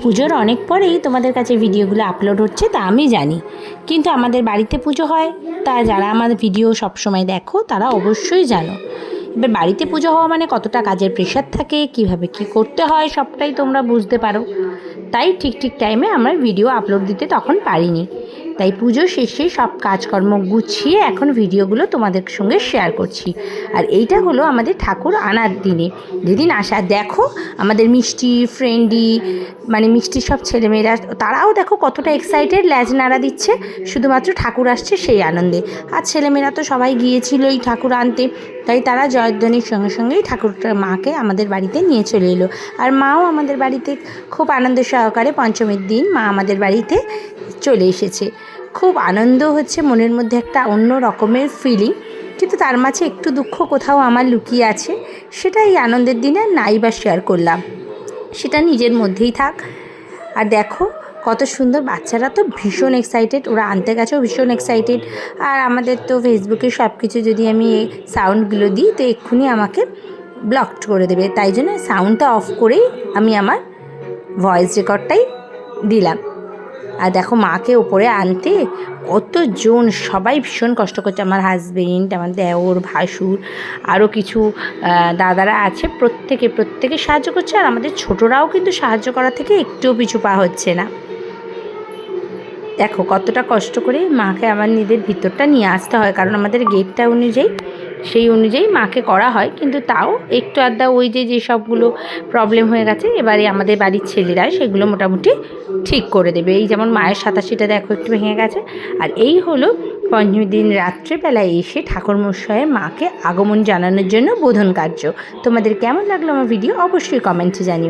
পুজোর অনেক পরেই তোমাদের কাছে ভিডিওগুলো আপলোড হচ্ছে তা আমি জানি, কিন্তু আমাদের বাড়িতে পুজো হয় তা যারা আমাদের ভিডিও সবসময় দেখো তারা অবশ্যই জানো। এবার বাড়িতে পুজো হওয়া মানে কতটা কাজের প্রেশার থাকে, কিভাবে কি করতে হয় সবটাই তোমরা বুঝতে পারো। তাই ঠিক ঠিক টাইমে আমার ভিডিও আপলোড দিতে তখন পারিনি। তাই পুজো শেষে সব কাজকর্ম গুছিয়ে এখন ভিডিওগুলো তোমাদের সঙ্গে শেয়ার করছি। আর এইটা হলো আমাদের ঠাকুর আনার দিনে, যেদিন আসা দেখো আমাদের মিষ্টি ফ্রেন্ডি মানে মিষ্টির সব ছেলেমেয়েরা তারাও দেখো কতটা এক্সাইটেড, ল্যাজ নাড়া দিচ্ছে শুধুমাত্র ঠাকুর আসছে সেই আনন্দে। আর ছেলেমেয়েরা তো সবাই গিয়েছিল এই ঠাকুর আনতে, তাই তারা জয়ধ্বনির সঙ্গে সঙ্গেই ঠাকুরটা মাকে আমাদের বাড়িতে নিয়ে চলে এলো। আর মাও আমাদের বাড়িতে খুব আনন্দ সহকারে পঞ্চমীর দিন মা আমাদের বাড়িতে চলে এসেছে। খুব আনন্দ হচ্ছে, মনের মধ্যে একটা অন্য রকমের ফিলিং, কিন্তু তার মাঝে একটু দুঃখ কোথাও আমার লুকিয়ে আছে। সেটা এই আনন্দের দিনে নাই বা শেয়ার করলাম, সেটা নিজের মধ্যেই থাক। আর দেখো কত সুন্দর, বাচ্চারা তো ভীষণ এক্সাইটেড, ওরা আনতে গেছেও ভীষণ এক্সাইটেড। আর আমাদের তো ফেসবুকে সব কিছু যদি আমি এই সাউন্ডগুলো দিই তো এক্ষুনি আমাকে ব্লক করে দেবে, তাই জন্য সাউন্ডটা অফ করেই আমি আমার ভয়েস রেকর্ডটাই দিলাম। আর দেখো মাকে ওপরে আনতে কতজন, সবাই ভীষণ কষ্ট করছে। আমার হাজবেন্ড, আমার দেওর, ভাসুর, আরও কিছু দাদারা আছে, প্রত্যেকে সাহায্য করছে। আর আমাদের ছোটরাও কিন্তু সাহায্য করা থেকে একটুও পিছু পা হচ্ছে না। দেখো কতটা কষ্ট করে মাকে আমার নিজের ভিতরটা নিয়ে আসতে হয়, কারণ আমাদের গেটটা অনুযায়ী সেই অনুযায়ী মাকে করা হয়, কিন্তু তাও একটু আধটা ওই যে সবগুলো প্রবলেম হয়ে গেছে এবারে আমাদের বাড়ির ছেলেরা সেগুলো মোটামুটি ঠিক করে দেবে। এই যেমন মায়ের সাতাশিটা দেখো একটু ভেঙে গেছে। আর এই হলো পঞ্চমী দিন রাত্রেবেলায় এসে ঠাকুরমশাইয়ের মাকে আগমন জানানোর জন্য বোধন কার্য। তোমাদের কেমন লাগলো আমার ভিডিও অবশ্যই কমেন্টে জানিও।